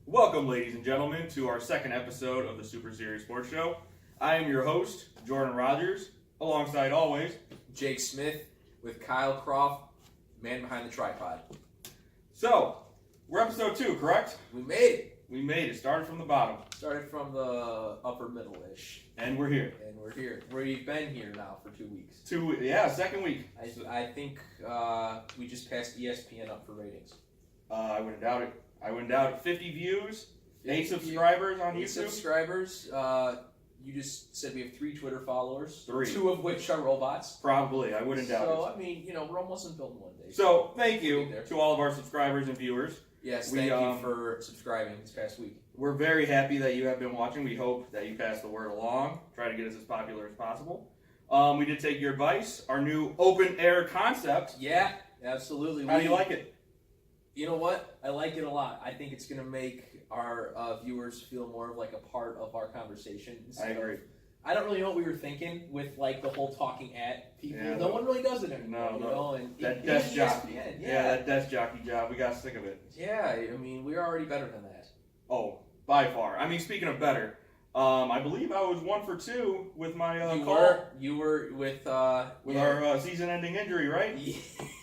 Welcome, ladies and gentlemen, to our second episode of the Super Series Sports Show. I am your host, Jordan Rogers, alongside always Jake Smith with Kyle Croft, man behind the tripod. So, we're episode 2, correct? We made it. We made it. Started from the bottom. Started from the upper middle-ish. And we're here. And we're here. We've been here now for 2 weeks. Second week. I think we just passed ESPN up for ratings. I wouldn't doubt it. 50 views, 8 subscribers on 8 YouTube. subscribers. You just said we have 3 Twitter followers. 3. 2 of which are robots. Probably. I wouldn't doubt it. So, I mean, Rome wasn't built in one day. So, thank you to all of our subscribers and viewers. Yes, thank you for subscribing this past week. We're very happy that you have been watching. We hope that you pass the word along. Try to get us as popular as possible. We did take your advice. Our new open air concept. Yeah, absolutely. How do you like it? You know what? I like it a lot. I think it's going to make our viewers feel more of like a part of our conversation. I agree. I don't really know what we were thinking with like the whole talking at people. Yeah, no one really does it anymore. No. And that desk jockey. ESPN, Yeah, that desk jockey job. We got sick of it. Yeah, I mean, we're already better than that. Oh, by far. I mean, speaking of better, I believe I was 1 for 2 with my call. You were with our season-ending injury, right?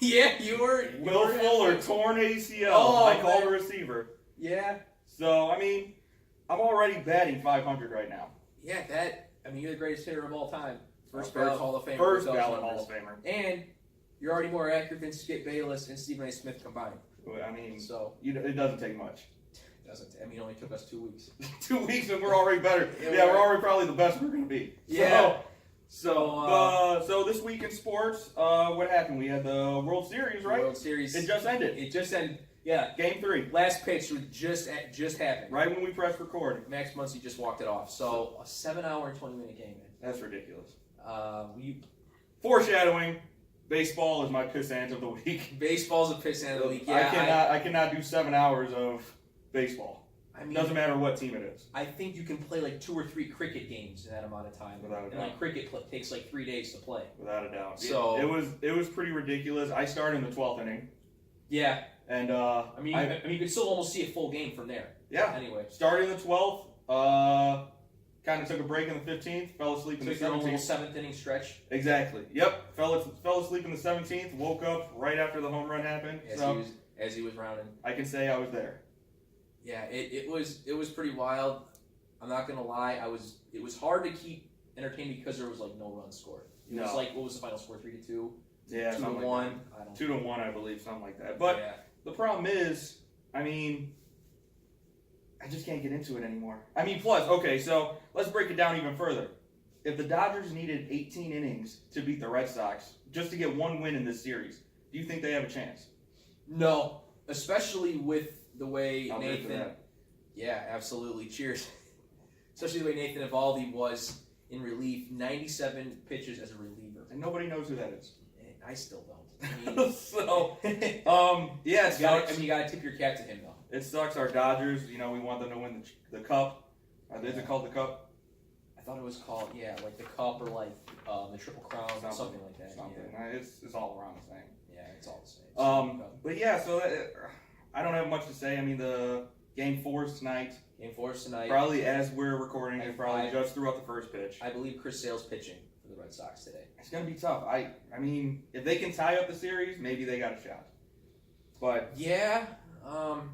Yeah, you were. Will Fuller, torn ACL. Oh, I called a receiver. Yeah. So, I mean, I'm already batting 500 right now. Yeah, you're the greatest hitter of all time. First ballot Hall of Famer. First ballot Hall of Famer. And you're already more accurate than Skip Bayless and Stephen A. Smith combined. I mean, so it doesn't take much. It only took us 2 weeks. 2 weeks and we're already better. Yeah, we're already probably the best we're going to be. Yeah. So this week in sports, what happened? We had the World Series, right? World Series. It just ended. Yeah. Game 3. Last pitch just happened. Right when we pressed record. Max Muncy just walked it off. So a 7-hour and 20-minute game. That's ridiculous. Foreshadowing. Baseball is my pissant of the week. Baseball's a pissant of the week. Yeah, I cannot do 7 hours of baseball. I mean, doesn't matter what team it is. I think you can play like 2 or 3 cricket games in that amount of time. Without a doubt. And like cricket takes like 3 days to play. Without a doubt. So it was pretty ridiculous. I started in the 12th inning. Yeah. And you could still almost see a full game from there. Yeah. Anyway. Started in the 12th. Kind of took a break in the 15th. Fell asleep in the 17th. Little 7th inning stretch. Exactly. Yep. Fell asleep in the 17th. Woke up right after the home run happened. As he was rounding. I can say I was there. Yeah. It was pretty wild. I'm not gonna lie. It was hard to keep entertained because there was like no run scored. It was like, what was the final score? 3-2. Yeah. 2-1. 2-1, I believe, something like that. But the problem is, I mean, I just can't get into it anymore. I mean, plus, okay, so let's break it down even further. If the Dodgers needed 18 innings to beat the Red Sox just to get 1 win in this series, do you think they have a chance? No, especially with the way I'll Nathan. Yeah, absolutely. Cheers. Especially the way Nathan Eovaldi was in relief, 97 pitches as a reliever, and nobody knows who that is. I still don't. I mean, so, yeah, it sucks. you gotta tip your cap to him though. It sucks. Our Dodgers, we want them to win the Cup. Is it called the Cup? I thought it was called, like the Cup or like the Triple Crown or something like that. Something. Yeah. It's all around the same. Yeah, it's all the same. But yeah, so I don't have much to say. I mean, the Game 4 is tonight. Game 4 is tonight. Probably as we're recording, they probably just threw out the first pitch. I believe Chris Sale's pitching for the Red Sox today. It's gonna be tough. I mean, if they can tie up the series, maybe they got a shot. But yeah,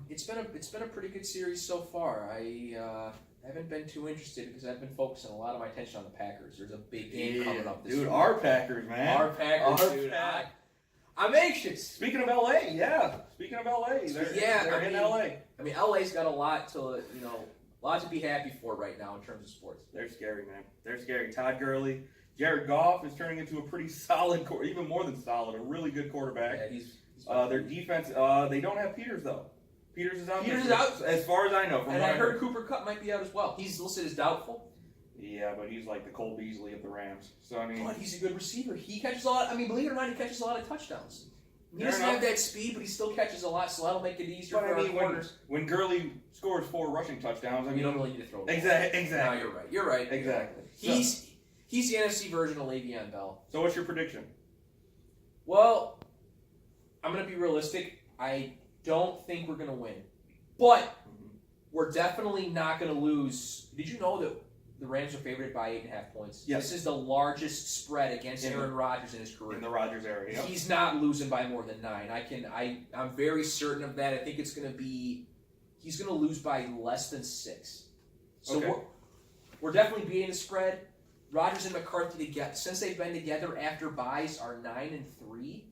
it's been a pretty good series so far. I haven't been too interested because I've been focusing a lot of my attention on the Packers. There's a big game coming up this week. Dude, our Packers, man. Our Packers, dude. I'm anxious. Speaking of LA, they're in LA. I mean, LA's got a lot to be happy for right now in terms of sports. They're scary, man. They're scary. Todd Gurley, Jared Goff is turning into a pretty solid, even more than solid, a really good quarterback. Yeah, he's their defense. They don't have Peters though. Peters is out. Peters is out, as far as I know. And I heard Cooper Kupp might be out as well. He's listed as doubtful. Yeah, but he's like the Cole Beasley of the Rams. So I mean, but he's a good receiver. He catches a lot. I mean, believe it or not, he catches a lot of touchdowns. He doesn't have that speed, but he still catches a lot, so that'll make it easier for our corners. When Gurley scores 4 rushing touchdowns, I mean, you don't really need to throw it. Exactly. No, you're right. Exactly. He's the NFC version of Le'Veon Bell. So what's your prediction? Well, I'm going to be realistic. I don't think we're going to win. But We're definitely not going to lose. Did you know that the Rams are favored by 8.5 points? Yes. This is the largest spread against Aaron Rodgers in his career. In the Rodgers area. Yep. He's not losing by more than 9. I'm very certain of that. I think it's going to be. He's going to lose by less than 6. So Okay. we're definitely beating the spread. Rodgers and McCarthy together, since they've been together after buys, are 9-3.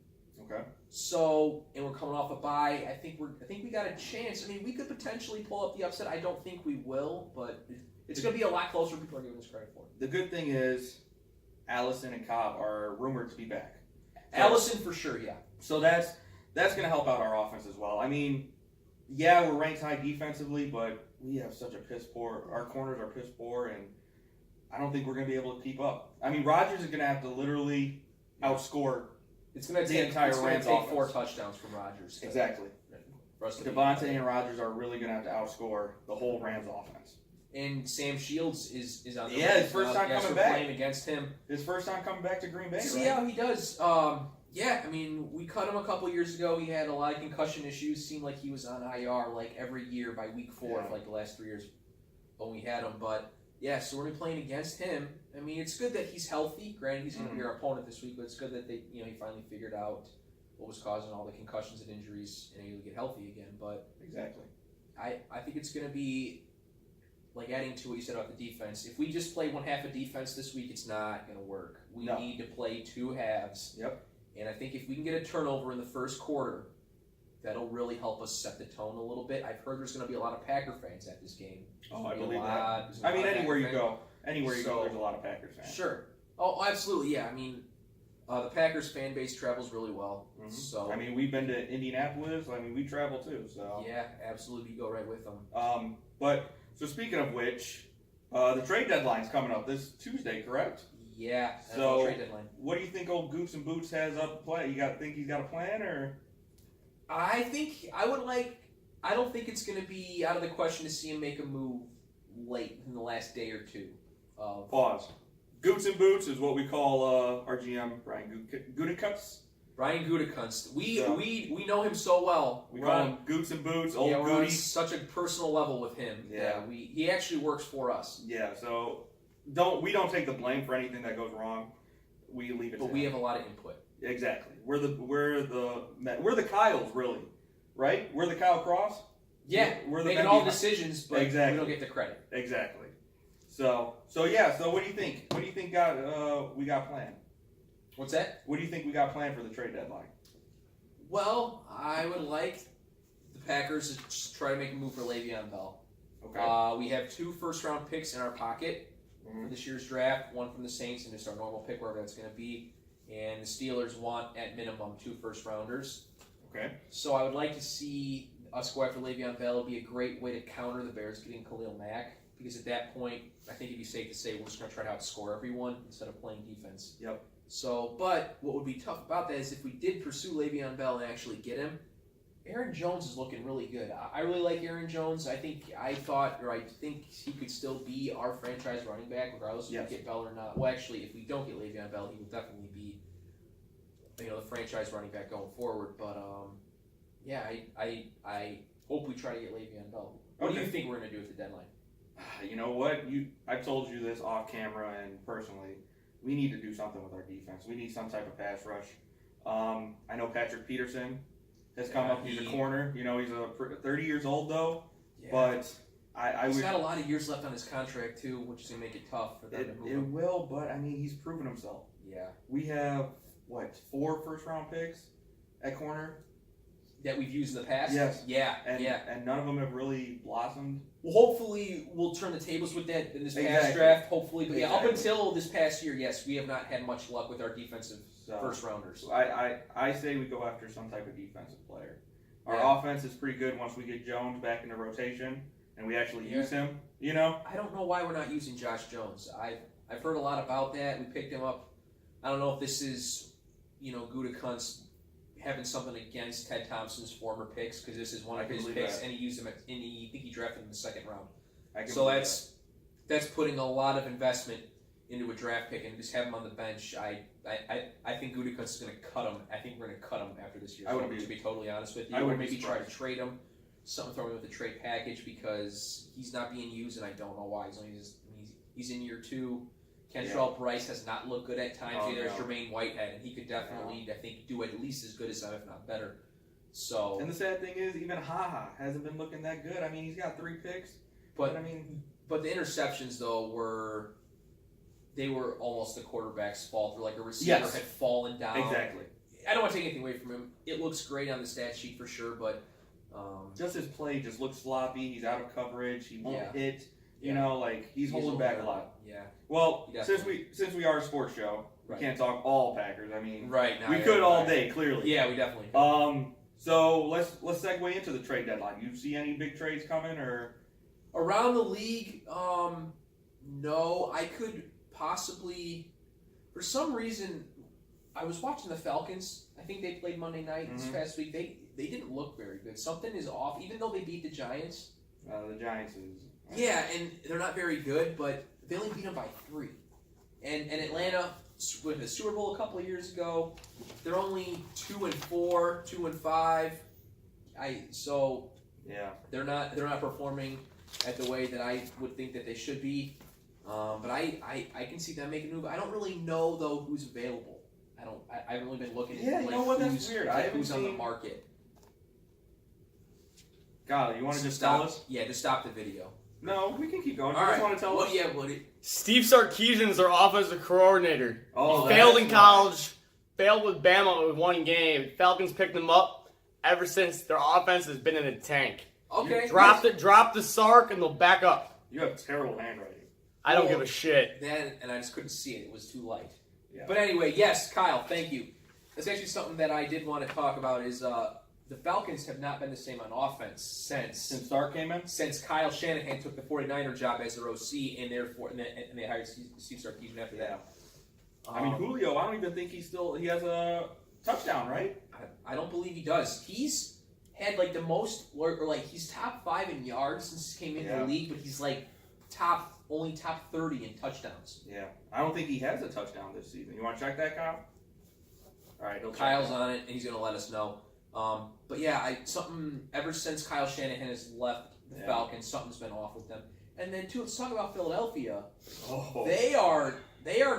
Okay. So, and we're coming off a bye. I think we got a chance. I mean, we could potentially pull up the upset. I don't think we will, but it's going to be a lot closer than people are giving us credit for. The good thing is, Allison and Cobb are rumored to be back. Allison for sure, yeah. So that's going to help out our offense as well. I mean, yeah, we're ranked high defensively, but we have such a piss poor. Our corners are piss poor, and I don't think we're going to be able to keep up. I mean, Rodgers is going to have to literally outscore. It's going to The entire Rams take offense. 4 touchdowns from Rodgers. Exactly. For us to beat Devontae them. and Rodgers are really going to have to outscore the whole Rams offense. And Sam Shields is on the Yeah, Rams his first now. time Yes, coming we're back. playing against him. His first time coming back to Green Bay, See right? how he does. Yeah, I mean, we cut him a couple years ago. He had a lot of concussion issues. Seemed like he was on IR like every year by week 4 of like the last 3 years when we had him. But yeah, so we're gonna be playing against him. I mean, it's good that he's healthy. Granted, he's gonna be our opponent this week, but it's good that he finally figured out what was causing all the concussions and injuries and able to get healthy again. But Exactly. I think it's gonna be like adding to what you said about the defense. If we just play one half of defense this week, it's not gonna work. We No. need to play 2 halves. Yep. And I think if we can get a turnover in the first quarter, that'll really help us set the tone a little bit. I've heard there's going to be a lot of Packer fans at this game. Oh, I There's believe a that. lot- there's a I lot mean, of anywhere you Packer go, So- there's a lot of Packers fans. fans. Sure. Oh, absolutely, yeah. I mean, the Packers fan base travels really well. Mhm. So I mean, we've been to Indianapolis. I mean, we travel too. So. yeah, absolutely, you go right with them. But so speaking of which, the trade deadline's coming up this Tuesday, correct? Yeah. So- trade deadline. What do you think old Goots and Boots has up play? Think he's got a plan or? I think I would like. I don't think it's going to be out of the question to see him make a move late in the last day or two. Pause. Goots and Boots is what we call our GM Brian Gutekunst. Brian Gutekunst. So- We know him so well. We We're call on- him Goots and Boots. Old yeah, we're on Goody. such a personal level with him. Yeah. He actually works for us, Yeah. So we don't take the blame for anything that goes wrong. We leave it. but to we him. have a lot of input. Exactly. We're the Kyles, really, right? We're the Kyle Cross. Yeah, We're the making men all behind- decisions, but Exactly. we don't get the credit. Exactly. So yeah. So what do you think? What do you think we got planned? What's that? What do you think we got planned for the trade deadline? Well, I would like the Packers to just try to make a move for Le'Veon Bell. Okay. We have 2 first-round picks in our pocket for this year's draft. One from the Saints and just our normal pick, wherever that's going to be. And the Steelers want at minimum 2 first-rounders. Okay. So I would like to see us go after Le'Veon Bell. It would be a great way to counter the Bears getting Khalil Mack. Because at that point, I think it'd be safe to say we're just going to try to outscore everyone instead of playing defense. Yep. So, but what would be tough about that is if we did pursue Le'Veon Bell and actually get him, Aaron Jones is looking really good. I really like Aaron Jones. I think he could still be our franchise running back regardless if Yes. we get Bell or not. Well, actually, if we don't get Le'Veon Bell, he will definitely be, the franchise running back going forward. But yeah, I hope we try to get Le'Veon Bell. What do you Okay. think we're going to do at the deadline? You know what? I've told you this off camera and personally. We need to do something with our defense. We need some type of pass rush. I know Patrick Peterson has come Yeah, up. He's a corner. He's 30 years old though. Yeah. But I He's would. got a lot of years left on his contract too, which is going to make it tough for them to move It him. will, but I mean, he's proven himself. Yeah. We have 4 first-round picks at corner, That we've used in the past? Yes. Yeah, and none of them have really blossomed. Well, hopefully we'll turn the tables with that in this past Exactly. draft. Hopefully, but yeah, up Exactly. until this past year, yes, we have not had much luck with our defensive So first rounders. I say we go after some type of defensive player. Our Yeah. offense is pretty good once we get Jones back into rotation and we actually Yeah. use him. I don't know why we're not using Josh Jones. I've heard a lot about that. We picked him up. I don't know if this is, Gutekunst having something against Ted Thompson's former picks because this is one I of can his believe picks, that. and he used him. I think he drafted him in the second round. I can So believe that's putting a lot of investment into a draft pick and just have him on the bench. I think Gutekunst is going to cut him. I think we're going to cut him after this year. I would to be totally honest with you. I Or wouldn't be maybe try to surprised. trade him. something throwing with the trade package because he's not being used, and I don't know why. He's in year 2. Kentrell Bryce has not looked good at times either. There's Jermaine Whitehead, and he could definitely, I think, do at least as good as them, if not better. So. And the sad thing is, even HaHa hasn't been looking that good. I mean, he's got 3 picks, but I mean, but the interceptions though were almost the quarterback's fault. Or like a receiver had fallen down. Exactly. I don't want to take anything away from him. It looks great on the stat sheet for sure, but just his play just looks sloppy. He's out of coverage. He won't hit. You know, like he's holding back a lot. Yeah. Well, since we are a sports show, we can't talk all Packers. I mean, we could all day, clearly. Yeah, we definitely could. So let's segue into the trade deadline. You see any big trades coming or around the league? No, I could possibly. For some reason, I was watching the Falcons. I think they played Monday night this past week. They didn't look very good. Something is off, even though they beat the Giants. The Giants is. Yeah, and they're not very good, but they only beat them by 3. And Atlanta with the Super Bowl a couple of years ago, they're only 2-4, 2-5. They're not performing at the way that I would think that they should be. But I can see them making a move. I don't really know though who's available. I haven't really been looking at you know what? That's weird. I haven't who's on the seen market. God, you want to just tell us? Yeah, just stop the video. No, we can keep going. All you right. just want to tell us? Yeah, buddy. Steve Sarkisian is their offensive coordinator. Oh, he failed in college, failed with Bama with 1 game. Falcons picked him up. Ever since, their offense has been in a tank. Okay. Drop the Sark, and they'll back up. You have terrible handwriting. I don't give a shit. Then, and I just couldn't see it. It was too light. Yeah. But anyway, yes, Kyle, thank you. That's actually something that I did want to talk about is the Falcons have not been the same on offense since Stark came in? Since Kyle Shanahan took the 49er job as their OC, and they hired Steve Sarkisian after that. I mean, Julio, I don't even think he has a touchdown, right? I don't believe he does. He's had like the most, or like he's top 5 in yards since he came into the league, but he's like only top 30 in touchdowns. Yeah, I don't think he has a touchdown this season. You want to check that, Kyle? All right, Kyle's on it, and he's going to let us know. But yeah, something ever since Kyle Shanahan has left the Falcons, something's been off with them. And then too, let's talk about Philadelphia. Oh. They are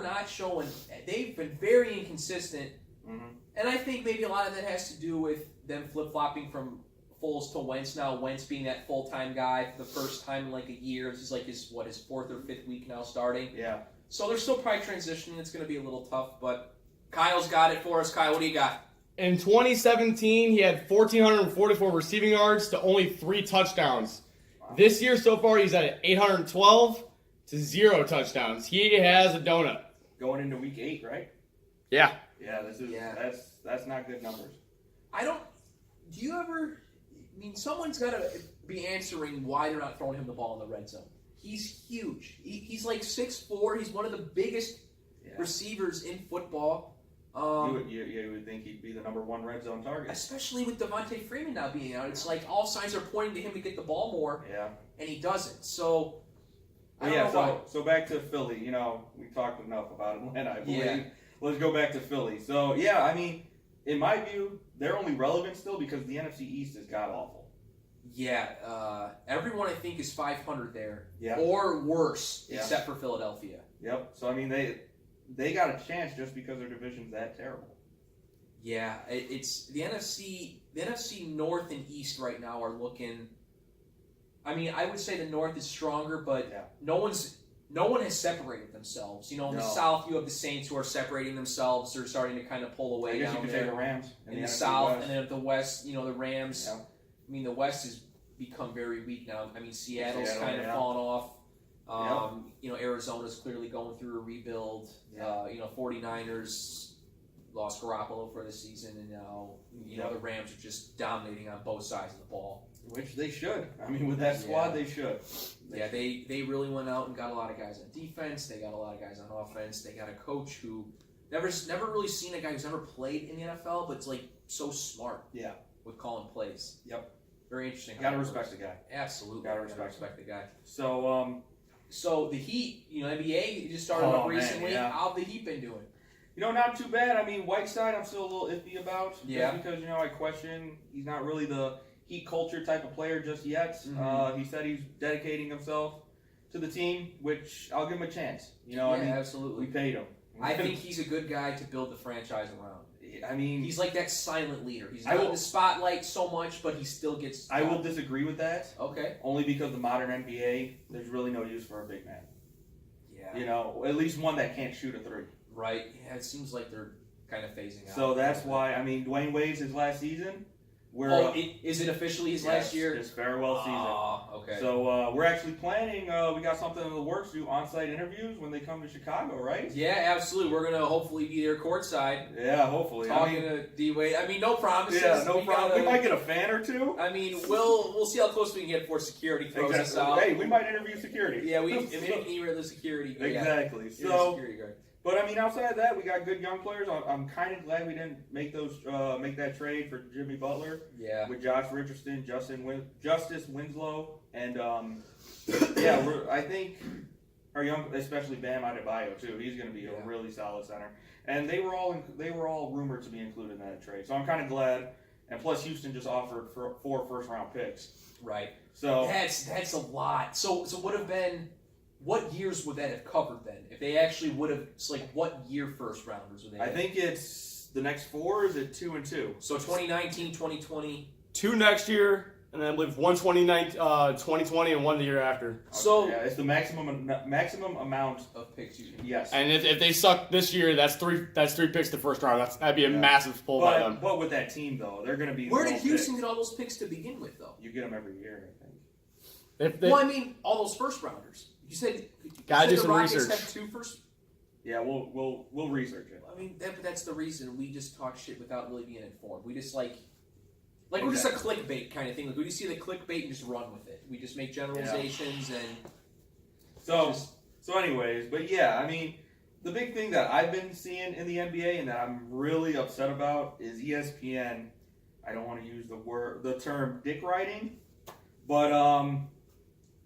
not showing. They've been very inconsistent, and I think maybe a lot of that has to do with them flip flopping from Foles to Wentz now. Wentz being that full time guy for the first time in like a year. This is like his 4th or 5th week now starting. Yeah. So they're still probably transitioning. It's going to be a little tough, but Kyle's got it for us. Kyle, what do you got? In 2017, he had 1,444 receiving yards to only 3 touchdowns. Wow. This year so far, he's at 812 to 0 touchdowns. He has a donut. Going into week 8, right? Yeah. Yeah, that's not good numbers. Do you ever? I mean, someone's got to be answering why they're not throwing him the ball in the red zone. He's huge. He's like 6'4". He's one of the biggest receivers in football. You would think he'd be the number 1 red zone target. Especially with Devontae Freeman now being out. It's like all signs are pointing to him to get the ball more, and he doesn't. So, I don't know why. So back to Philly. You know, we talked enough about Atlanta, I believe. Yeah. Let's go back to Philly. So, yeah, I mean, in my view, they're only relevant still because the NFC East is god-awful. Yeah, everyone I think is 500 there, yeah, or worse, except for Philadelphia. Yep. So I mean, they got a chance just because their division's that terrible. Yeah, it's the NFC. The NFC North and East right now are looking. I mean, I would say the North is stronger, but no one has separated themselves. You know, in the South, you have the Saints who are separating themselves. They're starting to kind of pull away. I guess down you could there. say the Rams in the South, West. And then the West. You know, the Rams. Yeah. I mean, the West has become very weak now. I mean, Seattle's kind of fallen off. You know, Arizona's clearly going through a rebuild. Yeah. You know, 49ers lost Garoppolo for the season, and now you know the Rams are just dominating on both sides of the ball. Which they should. I mean, with that squad, they should. They really went out and got a lot of guys on defense. They got a lot of guys on offense. They got a coach who never really seen a guy who's never played in the NFL, but it's like so smart. Yeah. With calling plays. Yep. Very interesting. Gotta respect the guy. Absolutely. Gotta respect the guy. So the Heat, you know, NBA just started up recently. Man, How have the Heat been doing? You know, not too bad. I mean, Whiteside, I'm still a little iffy about. Yeah. Just because, you know, I question he's not really heat culture type of player just yet. He said he's dedicating himself to the team, which I'll give him a chance. You know, I mean, absolutely. we paid him. I think he's a good guy to build the franchise around. I mean, He's like that silent leader. He's not in the spotlight so much, but he still gets. I will disagree with that. Okay. Only because the modern NBA, there's really no use for a big man. Yeah. You know, at least one that can't shoot a three. Right. Yeah, it seems like they're kind of phasing out. So that's why, I mean, Dwayne Wade's his last season. Is it officially his last year? His farewell season. Okay. So we're actually planning. We got something in the works to do on-site interviews when they come to Chicago, right? Yeah, absolutely. We're gonna hopefully be there courtside. Yeah, hopefully. Talking to D Wade. I mean, no promises. Yeah, no problem. We might get a fan or two. I mean, we'll see how close we can get before security throws us out. Hey, we might interview security. Yeah, maybe we can email the security. Exactly. Yeah, So. security guard. But I mean, outside of that, we got good young players. I'm kind of glad we didn't make that trade for Jimmy Butler. Yeah. With Josh Richardson, Justice Winslow, and I think our young, especially Bam Adebayo too. He's going to be a really solid center. And they were all rumored to be included in that trade. So I'm kind of glad. And plus, Houston just offered for 4 first-round picks. Right. So that's a lot. So what years would that have covered then? If they actually would have, it's like what year first rounders would they have? I think it's the next 4 is at 2 and 2. So 2019, 2020. 2 next year, and then I believe 2020 and 1 the year after. So yeah, it's the maximum amount of picks you can. Yes. And if they suck this year, that's three picks the first round. That'd be a massive pull by them. But with that team though, they're going to be. Where did Houston get all those picks to begin with though? You get them every year, I think. Well, I mean, all those first rounders. You said gotta do some Rockets research. have 2 first. Yeah, we'll research it. I mean, that's the reason we just talk shit without really being informed. We just like we're just a clickbait kind of thing. Like we just see the clickbait and just run with it. We just make generalizations and. So anyways, but yeah, I mean, the big thing that I've been seeing in the NBA and that I'm really upset about is ESPN. I don't want to use the term dick riding, but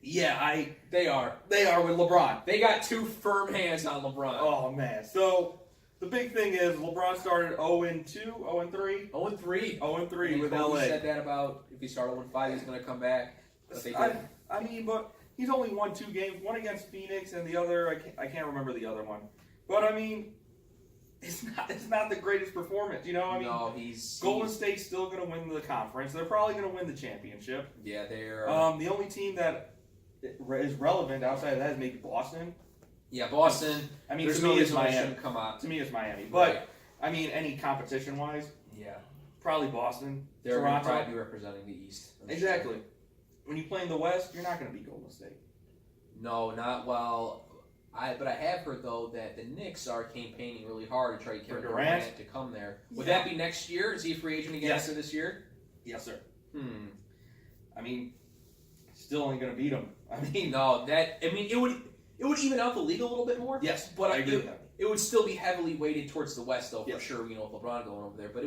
yeah, they are with LeBron. They got 2 firm hands on LeBron. Oh man, so. The big thing is LeBron started 0-2, 0-3. 0-3. 0-3 with Kobe LA. said that about if he started 0-5, he's going to come back. But they didn't. I mean, but he's only won 2 games. One against Phoenix, and the other I can't remember the other one. But I mean, it's not the greatest performance. You know, I mean, no, Golden State's still going to win the conference. They're probably going to win the championship. Yeah, they're. The only team that is relevant outside of that is maybe Boston. Yeah, Boston. I mean, there's to me, it's Miami. Miami. Come out. To me, it's Miami. But Right. I mean, any competition-wise, Yeah, probably Boston. they're going to Toronto. probably be representing the East. Exactly. When you play in the West, you're not going to beat Golden State. No, not well. But I have heard though that the Knicks are campaigning really hard to try to get Durant to come there. Would that be next year? Is he a free agent again after this year? Yes, sir. Hmm. I mean, still ain't going to beat him. I mean, No, it would even out the league a little bit more. yes, But I agree with that. It would still be heavily weighted towards the West, though, for Yes. sure. You know, with LeBron going over there, but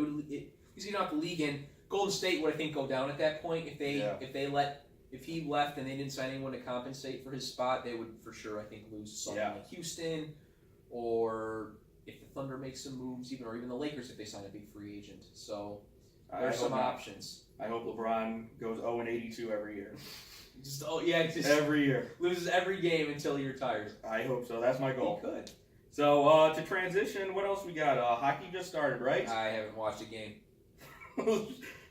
he's even out the league, and Golden State would I think go down at that point if he left and they didn't sign anyone to compensate for his spot, they would for sure I think lose to someone like Houston, or if the Thunder makes some moves, or even the Lakers if they sign a big free agent. So there's some options. I hope LeBron goes 0-82 every year. Just Every year. loses every game until he retires. I hope so. That's my goal. He could. So to transition, what else we got? Hockey just started, right? I haven't watched a game.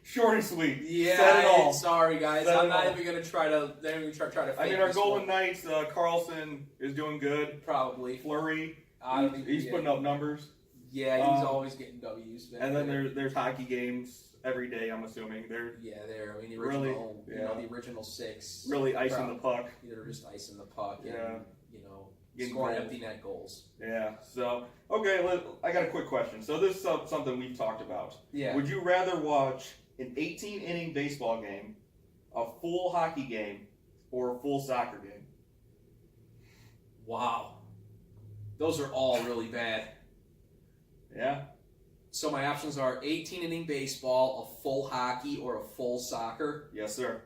Short and sweet. Yeah, Said it all. sorry guys. Said I'm it not all. even gonna try to. They're gonna try to. I mean, our Golden Knights, Carlson is doing good. Probably. Fleury, I think he's putting up numbers. Yeah, he's always getting W's. And then there's hockey games every day. I'm assuming they're I mean, the Really? original, Yeah. the original 6. really icing the puck. They're just icing the puck Yeah. and Getting scoring goals. empty net goals. Yeah. So okay, I got a quick question. So this is something we've talked about. Yeah. Would you rather watch an 18-inning baseball game, a full hockey game, or a full soccer game? Wow. Those are all really bad. Yeah. So my options are 18-inning baseball, a full hockey, or a full soccer. Yes, sir.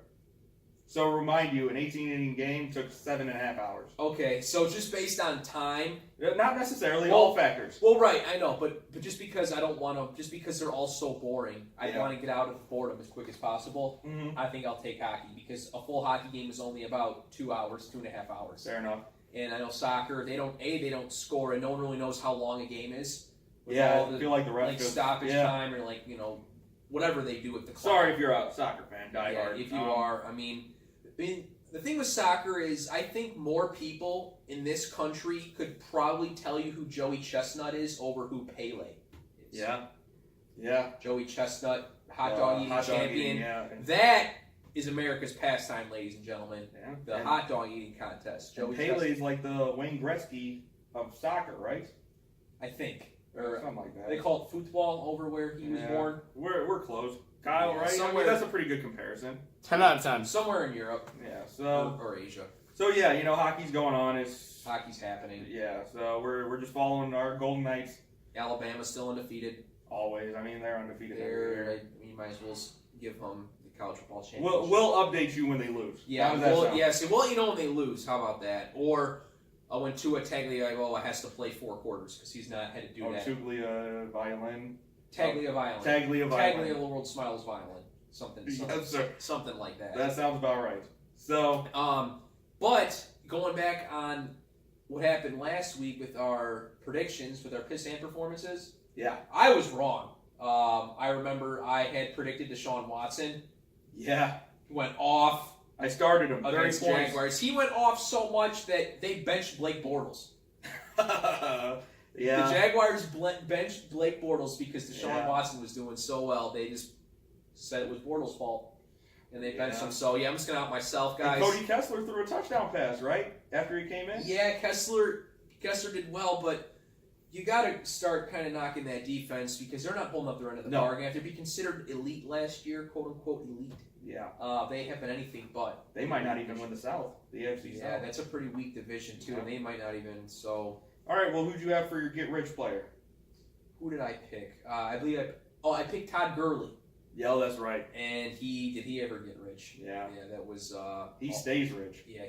So remind you, an 18-inning game took 7.5 hours. Okay, so just based on time. Not necessarily Well- all factors. Well, right, I know, but just because I don't want to, just because they're all so boring, I Yeah. want to get out of boredom as quick as possible. Mm-hmm. I think I'll take hockey because a full hockey game is only about 2 hours, 2.5 hours. Fair enough. And I know soccer, they don't score, and no one really knows how long a game is. With Yeah, all I the, feel like the ref like goes- stoppage yeah. time or like whatever they do with the clock. Sorry if you're a soccer fan, die Yeah, hard. if you are, I mean, the thing with soccer is I think more people in this country could probably tell you who Joey Chestnut is over who Pele is. Yeah. Joey Chestnut, hot dog eating hot dog champion. eating, yeah. That is America's pastime, ladies and gentlemen. Yeah. The and, hot dog eating contest. and Joey Chestnut, Pele's like the Wayne Gretzky of soccer, right? I think. Or Or something like that. they call it football over where he was Yeah. born. We're close. Kyle, Yeah, right? I mean, somewhere- that's a pretty good comparison. 10 out of 10. Somewhere in Europe Yeah. So or Asia. yeah, hockey's going on. It's Hockey's happening. yeah. So we're just following our Golden Knights Alabama's still undefeated. always. I mean, they're undefeated every year. You might as well give them the college football championship. We'll update you when they lose. Yeah, How does that sound? yes. We'll let you know when they lose. How about that? Or when Tua Tagliailoa has to play 4 quarters because he's not had to do that. Tuglia violin. Taglia violin. Taglia violin. Taglia the world smiles violin. Something Yes, sir. something like that. That sounds about right. So But going back on what happened last week with our predictions, with our piss and performances, yeah, I was wrong. I remember I had predicted Deshaun Watson. yeah. He went off I started him. 30 against points. Jaguars. He went off so much that they benched Blake Bortles. yeah. The Jaguars benched Blake Bortles because Deshaun Yeah. Watson was doing so well. They just said it was Bortles' fault, and they benched Yeah. him. So I'm just gonna out myself, And guys. Cody Kessler threw a touchdown pass right after he came in. Yeah, Kessler did well, but you got to start kind of knocking that defense because they're not holding up their end of the No. bargain. After being considered elite last year, quote unquote elite, Yeah. they have been anything but. They might not even win the South, the AFC Yeah, South. that's a pretty weak division too, Yeah. and they might not even. So All right. Well, who'd you have for your get rich player? who did I pick? I believe I picked Todd Gurley, Yeah, that's right. and did he ever get rich? Yeah. Yeah, that was. He stays rich. Yeah,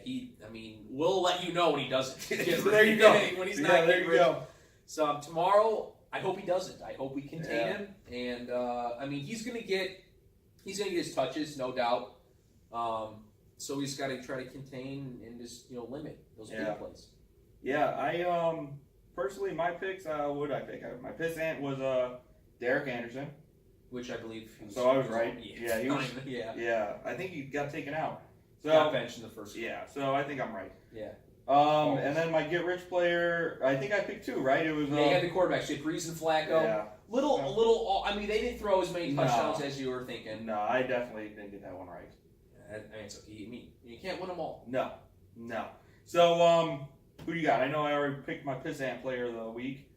I mean, we'll let you know when he doesn't. Get There you go. when he's Yeah, not there getting you rich. go. So tomorrow, I hope he doesn't. I hope we contain Yeah. him, and I mean, he's gonna get his touches, no doubt. So he's got to try to contain and just limit those Yeah. big plays. Yeah, I personally my picks. What did I pick? My piss ant was Derek Anderson. Which I believe. He was, So I was right. Yeah, Yeah, he was- Yeah, Yeah, I think he got taken out. got So benched in the first. yeah, so I think I'm right. Yeah. And then my get rich player, I think I picked 2, right? It was Yeah, you had the quarterbacks. You had Breeze and Flacco. yeah. Little. I mean, they didn't throw as many No. touchdowns as you were thinking. No, I definitely didn't get that one right. I mean, it's okay. I mean, you can't win them all. No. So who do you got? I know I already picked my piss ant player of the week.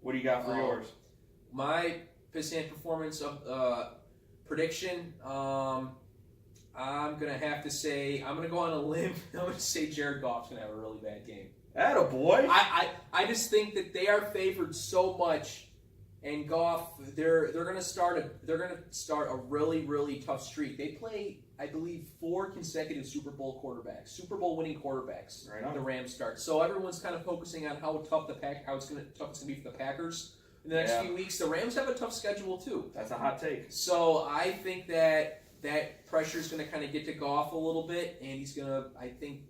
What do you got for Oh. yours? My percent performance of prediction. I'm gonna have to say I'm gonna go on a limb. I'm gonna say Jared Goff's gonna have a really bad game. Attaboy. I just think that they are favored so much, and Goff they're gonna start a really tough streak. They play, I believe, 4 consecutive Super Bowl winning quarterbacks. Right on. The Rams start. So everyone's kind of focusing on how tough it's gonna be for the Packers in the next Yeah. few weeks. The Rams have a tough schedule too. That's a hot take. So I think that pressure is going to kind of get to Goff a little bit, and he's not going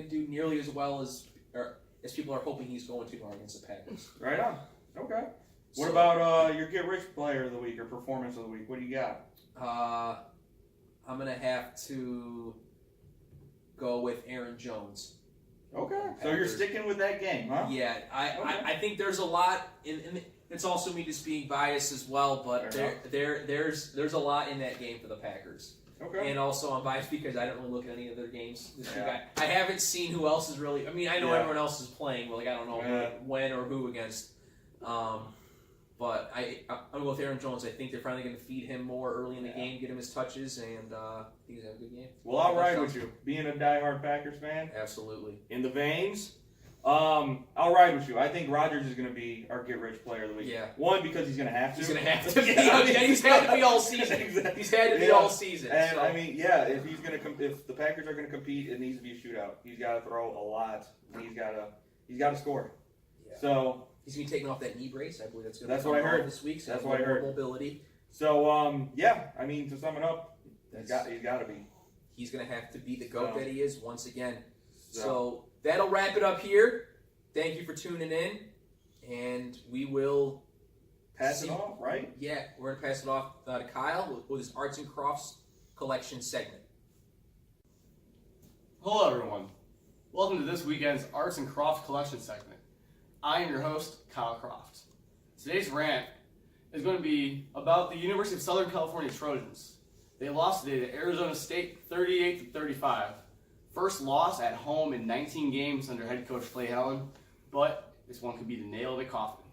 to do nearly as well as people are hoping he's going to against the Packers. Right on. Okay. What So, about your get rich player of the week or performance of the week? What do you got? I'm going to have to go with Aaron Jones. Okay. So you're Packers. sticking with that game, huh? Yeah, Okay. I think there's a lot in it's also me just being biased as well, but Fair there's a lot in that game for the Packers. Okay. And also I'm biased because I don't really look at any of their games this week. Yeah. I haven't seen who else is really. I mean, I know Yeah. everyone else is playing, but I don't know Yeah. when or who against. But I'm gonna go with Aaron Jones. I think they're finally gonna feed him more early in the Yeah. game, get him his touches, and I think he's gonna have a good game. Well, I'll ride with you. Being a diehard Packers fan, Absolutely. in the veins I'll ride with you. I think Rodgers is going to be our get-rich player of the week. Yeah. One, because he's going to have to. He's gonna have to. Yeah. He's had to be all season. Exactly. He's had to be Yeah. all season. And so. I mean, yeah, if the Packers are going to compete, it needs to be a shootout. He's got to throw a lot. And he's got to score. Yeah. So He's gonna be taking off that knee brace. I believe that's what I heard. this week. So That's what I heard. Mobility. So yeah, I mean, to sum it up, he's got to be. He's gonna have to be the GOAT So. that he is once again. So that'll wrap it up here. Thank you for tuning in, and we will Pass it off, right? Yeah, we're gonna pass it off to Kyle with his arts and crafts collection segment. Hello, everyone. Welcome to this weekend's Arts and Crafts Collection segment. I am your host, Kyle Croft. Today's rant is going to be about the University of Southern California Trojans. They lost today to Arizona State 38-35. First loss at home in 19 games under head coach Clay Helton, but this one could be the nail in the coffin.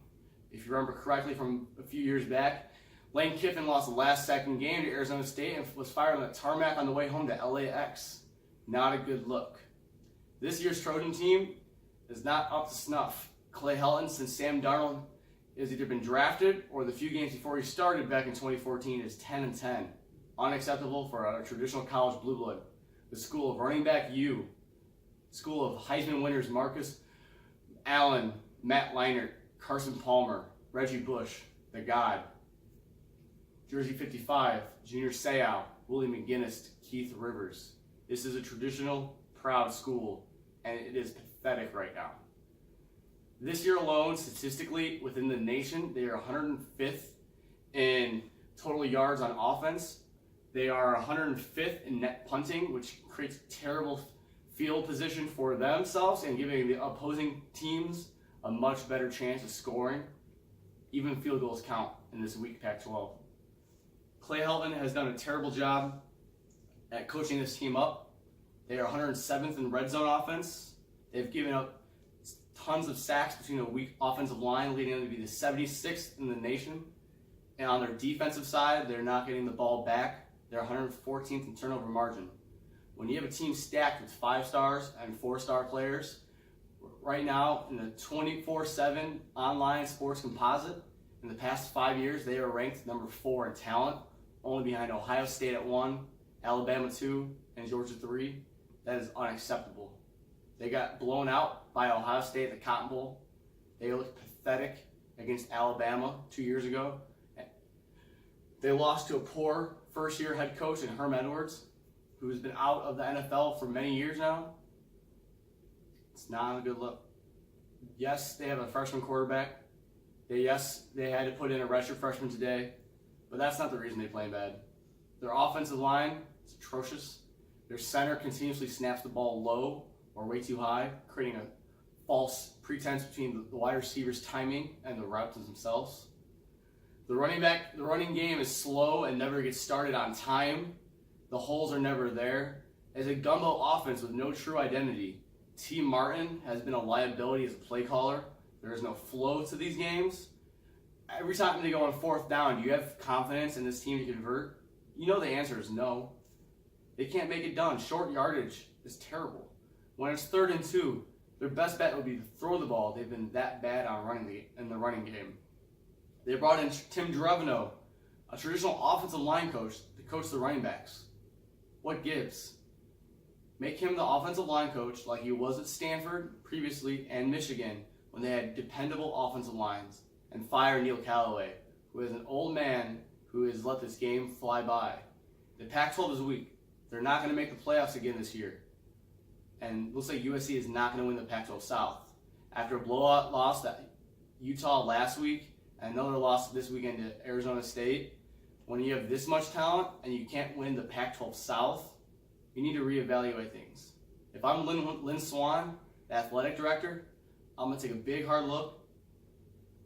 If you remember correctly from a few years back, Lane Kiffin lost the last second game to Arizona State and was fired on the tarmac on the way home to LAX. Not a good look. This year's Trojan team is not up to snuff. Clay Helton, since Sam Darnold has either been drafted or the few games before he started back in 2014, is 10-10. Unacceptable for a traditional college blue blood. The school of running back U, school of Heisman winners Marcus Allen, Matt Leinart, Carson Palmer, Reggie Bush, the God, Jersey 55, Junior Seau, Willie McGinnis, Keith Rivers. This is a traditional, proud school, and it is pathetic right now. This year alone, statistically, within the nation, they are 105th in total yards on offense. They are 105th in net punting, which creates terrible field position for themselves and giving the opposing teams a much better chance of scoring. Even field goals count in this weak Pac-12. Clay Helton has done a terrible job at coaching this team up. They are 107th in red zone offense. They've given up tons of sacks between a weak offensive line, leading them to be the 76th in the nation. And on their defensive side, they're not getting the ball back. They're 114th in turnover margin. When you have a team stacked with 5-stars and 4-star players, right now in the 24/7 online sports composite, in the past 5 years, they are ranked number 4 in talent, only behind Ohio State at 1, Alabama 2, and Georgia 3. That is unacceptable. They got blown out by Ohio State at the Cotton Bowl. They looked pathetic against Alabama 2 years ago. They lost to a poor first-year head coach in Herm Edwards, who has been out of the NFL for many years now. It's not a good look. Yes, they have a freshman quarterback. They had to put in a redshirt freshman today, but that's not the reason they play bad. Their offensive line is atrocious. Their center continuously snaps the ball low or way too high, creating a false pretense between the wide receivers' timing and the routes themselves. The running game is slow and never gets started on time. The holes are never there. As a gumbo offense with no true identity, T. Martin has been a liability as a play caller. There is no flow to these games. Every time they go on 4th down, do you have confidence in this team to convert? You know the answer is no. They can't make it done. Short yardage is terrible. When it's 3rd and 2, their best bet would be to throw the ball. They've been that bad in the running game. They brought in Tim Drevno, a traditional offensive line coach, to coach the running backs. What gives? Make him the offensive line coach like he was at Stanford previously and Michigan when they had dependable offensive lines, and fire Neil Callaway, who is an old man who has let this game fly by. The Pac-12 is weak. They're not going to make the playoffs again this year. And looks like USC is not going to win the Pac-12 South. After a blowout loss at Utah last week and another loss this weekend to Arizona State, when you have this much talent and you can't win the Pac-12 South, you need to reevaluate things. If I'm Lynn Swan, the athletic director, I'm going to take a big hard look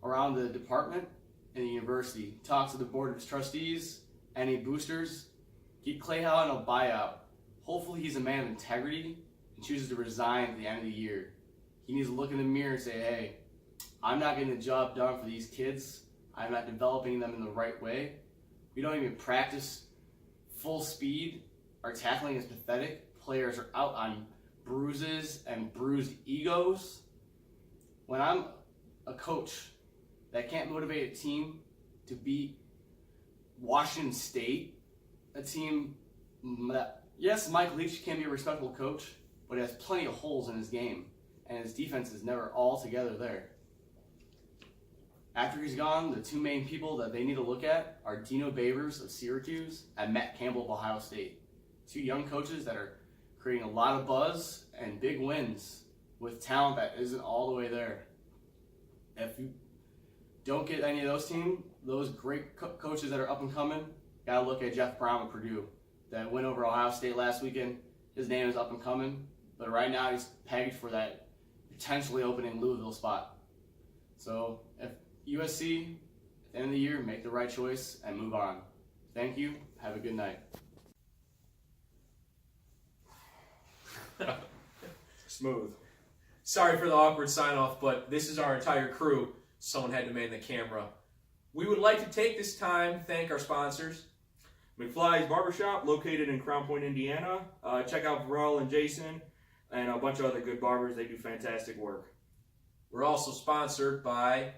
around the department and the university, talk to the board of trustees, any boosters, get Clay Helton a buyout. Hopefully he's a man of integrity and chooses to resign at the end of the year. He needs to look in the mirror and say, hey, I'm not getting the job done for these kids. I'm not developing them in the right way. We don't even practice full speed. Our tackling is pathetic. Players are out on bruises and bruised egos. when I'm a coach that can't motivate a team to beat Washington State, a team that, yes, Mike Leach can be a respectable coach, but he has plenty of holes in his game, and his defense is never all together there. After he's gone, the two main people that they need to look at are Dino Babers of Syracuse and Matt Campbell of Ohio State. Two young coaches that are creating a lot of buzz and big wins with talent that isn't all the way there. If you don't get any of those teams, those great coaches that are up and coming, gotta look at Jeff Brown of Purdue that went over Ohio State last weekend. His name is up and coming, but right now he's pegged for that potentially opening Louisville spot. So if USC, at the end of the year, make the right choice and move on. Thank you. Have a good night. Smooth. Sorry for the awkward sign off, but this is our entire crew. Someone had to man the camera. We would like to take this time to thank our sponsors. McFly's Barbershop, located in Crown Point, Indiana. Check out Varel and Jason and a bunch of other good barbers. They do fantastic work. We're also sponsored by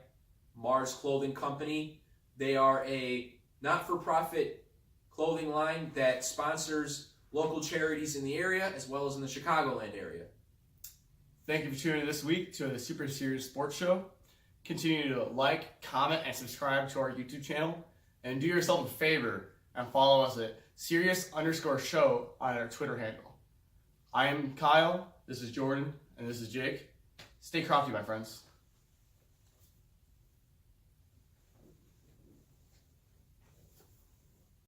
Mars Clothing Company. They are a not-for-profit clothing line that sponsors local charities in the area as well as in the Chicagoland area. Thank you for tuning in this week to the Super Serious Sports Show. Continue to like, comment, and subscribe to our YouTube channel. And do yourself a favor and follow us at Serious_Show on our Twitter handle. I am Kyle, this is Jordan, and this is Jake. Stay crafty, my friends.